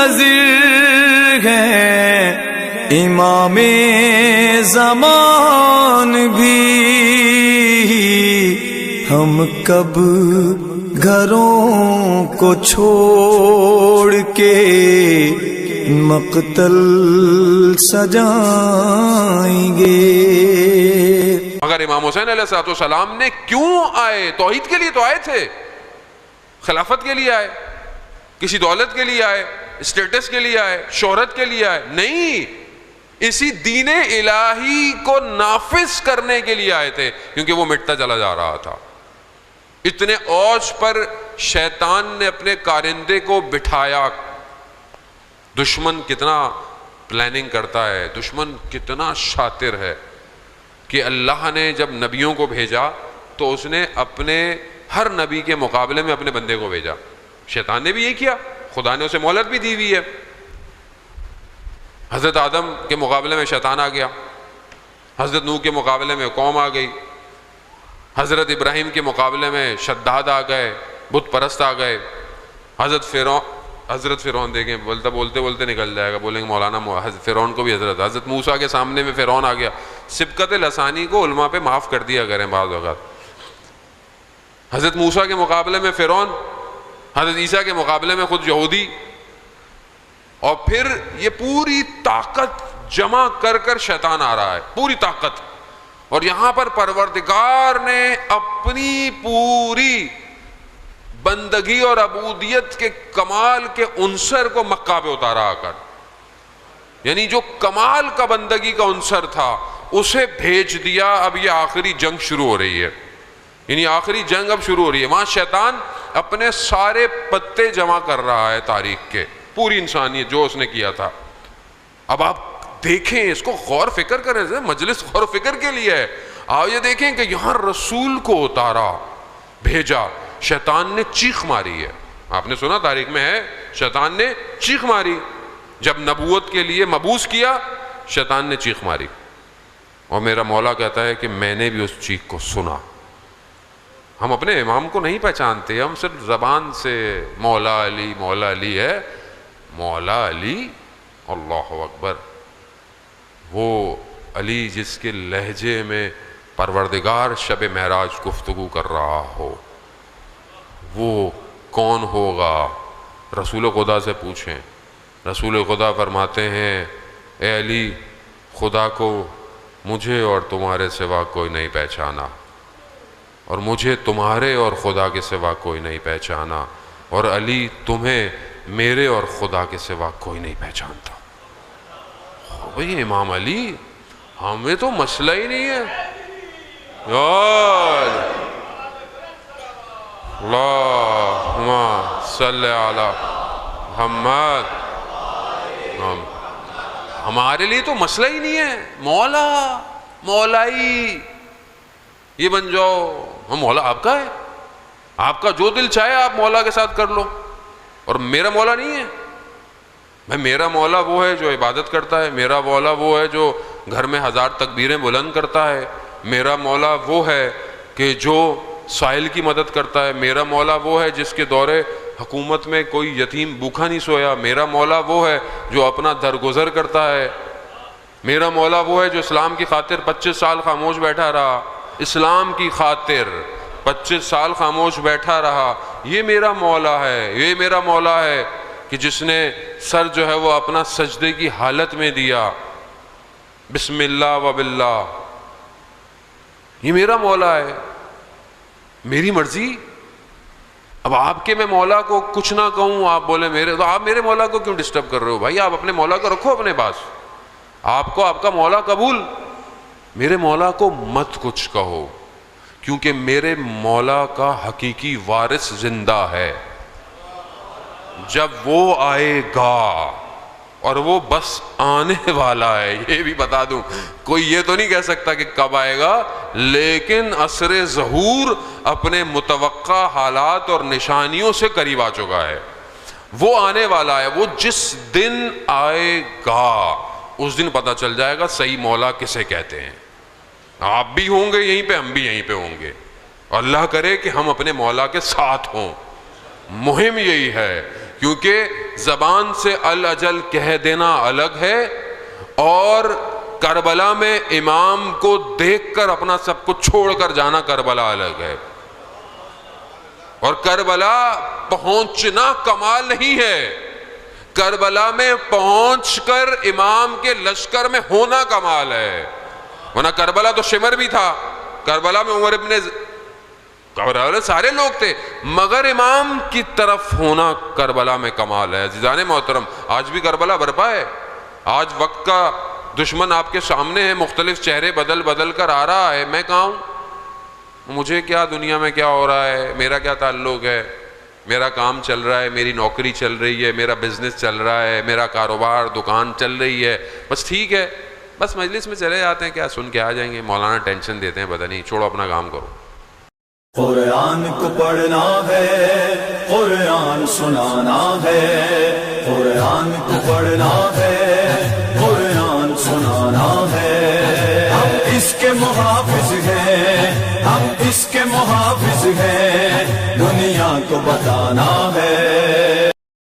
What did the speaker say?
منتظر ہیں امام زمان بھی، ہم کب گھروں کو چھوڑ کے مقتل سجائیں گے۔ مگر امام حسین علیہ السلام نے کیوں آئے؟ توحید کے لیے تو آئے تھے، خلافت کے لیے آئے، کسی دولت کے لیے آئے، اسٹیٹس کے لیے آئے، شہرت کے لیے آئے؟ نہیں، اسی دین الہی کو نافذ کرنے کے لیے آئے تھے، کیونکہ وہ مٹتا چلا جا رہا تھا۔ اتنے اوج پر شیطان نے اپنے کارندے کو بٹھایا۔ دشمن کتنا پلاننگ کرتا ہے، دشمن کتنا شاطر ہے کہ اللہ نے جب نبیوں کو بھیجا تو اس نے اپنے ہر نبی کے مقابلے میں اپنے بندے کو بھیجا۔ شیطان نے بھی یہ کیا، خدا نے اسے مہلت بھی دی ہوئی ہے۔ حضرت آدم کے مقابلے میں شیطان آ گیا، حضرت نوح کے مقابلے میں قوم آ گئی، حضرت ابراہیم کے مقابلے میں شداد آ گئے، بت پرست آ گئے، حضرت فرعون دیکھیں بولتے بولتے نکل جائے گا، بولیں گے مولانا فرعون کو بھی حضرت موسیٰ کے سامنے میں فرعون آ گیا۔ سبقت لسانی کو علماء پہ معاف کر دیا کریں بعض اوقات۔ حضرت موسیٰ کے مقابلے میں فرعون، حضرت عیسیٰ کے مقابلے میں خود یہودی، اور پھر یہ پوری طاقت جمع کر کر شیطان آ رہا ہے، پوری طاقت۔ اور یہاں پر پروردگار نے اپنی پوری بندگی اور عبودیت کے کمال کے عنصر کو مکہ پہ اتارا آ کر، یعنی جو کمال کا بندگی کا عنصر تھا اسے بھیج دیا۔ اب یہ آخری جنگ شروع ہو رہی ہے، یعنی آخری جنگ اب شروع ہو رہی ہے۔ وہاں شیطان اپنے سارے پتے جمع کر رہا ہے تاریخ کے، پوری انسانیت جو اس نے کیا تھا۔ اب آپ دیکھیں، اس کو غور فکر کریں، مجلس غور فکر کے لیے ہے۔ آپ یہ دیکھیں کہ یہاں رسول کو اتارا، بھیجا، شیطان نے چیخ ماری ہے۔ آپ نے سنا تاریخ میں ہے، شیطان نے چیخ ماری جب نبوت کے لیے مبعوث کیا، شیطان نے چیخ ماری، اور میرا مولا کہتا ہے کہ میں نے بھی اس چیخ کو سنا۔ ہم اپنے امام کو نہیں پہچانتے، ہم صرف زبان سے مولا علی ہے، مولا علی، اللہ اکبر، وہ علی جس کے لہجے میں پروردگار شب معراج گفتگو کر رہا ہو، وہ کون ہوگا؟ رسول خدا سے پوچھیں۔ رسول خدا فرماتے ہیں، اے علی، خدا کو مجھے اور تمہارے سوا کوئی نہیں پہچانا، اور مجھے تمہارے اور خدا کے سوا کوئی نہیں پہچانا، اور علی تمہیں میرے اور خدا کے سوا کوئی نہیں پہچانتا۔ بھئی امام علی، ہمیں تو مسئلہ ہی نہیں ہے یار۔ اللہم صلی علی محمد۔ ہمارے لیے تو مسئلہ ہی نہیں ہے، مولائی یہ بن جاؤ، ہم مولا آپ کا ہے، آپ کا جو دل چاہے آپ مولا کے ساتھ کر لو، اور میرا مولا نہیں ہے۔ بھائی میرا مولا وہ ہے جو عبادت کرتا ہے، میرا مولا وہ ہے جو گھر میں 1000 تکبیریں بلند کرتا ہے، میرا مولا وہ ہے کہ جو سائل کی مدد کرتا ہے، میرا مولا وہ ہے جس کے دورے حکومت میں کوئی یتیم بھوکا نہیں سویا، میرا مولا وہ ہے جو اپنا درگزر کرتا ہے، میرا مولا وہ ہے جو اسلام کی خاطر 25 سال خاموش بیٹھا رہا، اسلام کی خاطر 25 سال خاموش بیٹھا رہا۔ یہ میرا مولا ہے، یہ میرا مولا ہے کہ جس نے سر جو ہے وہ اپنا سجدے کی حالت میں دیا، بسم اللہ و باللہ، یہ میرا مولا ہے، میری مرضی۔ اب آپ کے میں مولا کو کچھ نہ کہوں، آپ بولے میرے، تو آپ میرے مولا کو کیوں ڈسٹرب کر رہے ہو؟ بھائی آپ اپنے مولا کو رکھو اپنے پاس، آپ کو آپ کا مولا قبول، میرے مولا کو مت کچھ کہو، کیونکہ میرے مولا کا حقیقی وارث زندہ ہے۔ جب وہ آئے گا، اور وہ بس آنے والا ہے، یہ بھی بتا دوں، کوئی یہ تو نہیں کہہ سکتا کہ کب آئے گا، لیکن عصر ظہور اپنے متوقع حالات اور نشانیوں سے قریب آ چکا ہے۔ وہ آنے والا ہے، وہ جس دن آئے گا اس دن پتہ چل جائے گا صحیح مولا کسے کہتے ہیں۔ آپ بھی ہوں گے یہیں پہ، ہم بھی یہیں پہ ہوں گے، اللہ کرے کہ ہم اپنے مولا کے ساتھ ہوں۔ مہم یہی ہے کیونکہ زبان سے الاجل کہہ دینا الگ ہے، اور کربلا میں امام کو دیکھ کر اپنا سب کچھ چھوڑ کر جانا کربلا الگ ہے. اور کربلا پہنچنا کمال نہیں ہے، کربلا میں پہنچ کر امام کے لشکر میں ہونا کمال ہے. ورنہ کربلا تو شمر بھی تھا، کربلا میں عمر ابن کربلا سارے لوگ تھے، مگر امام کی طرف ہونا کربلا میں کمال ہے. عزیزان محترم، آج بھی کربلا برپا ہے. آج وقت کا دشمن آپ کے سامنے ہے، مختلف چہرے بدل بدل کر آ رہا ہے. میں کہاں ہوں؟ مجھے کیا دنیا میں کیا ہو رہا ہے، میرا کیا تعلق ہے؟ میرا کام چل رہا ہے، میری نوکری چل رہی ہے، میرا بزنس چل رہا ہے، میرا کاروبار دکان چل رہی ہے، بس ٹھیک ہے. بس مجلس میں چلے جاتے ہیں، کیا سن کے آ جائیں گے. مولانا ٹینشن دیتے ہیں، پتہ نہیں، چھوڑو اپنا کام کرو. قرآن کو پڑھنا ہے، قرآن سنانا ہے، قرآن کو پڑھنا ہے، قرآن سنانا ہے. ہم اس کے محافظ ہیں، ہم اس کے محافظ ہیں، دنیا کو بتانا ہے.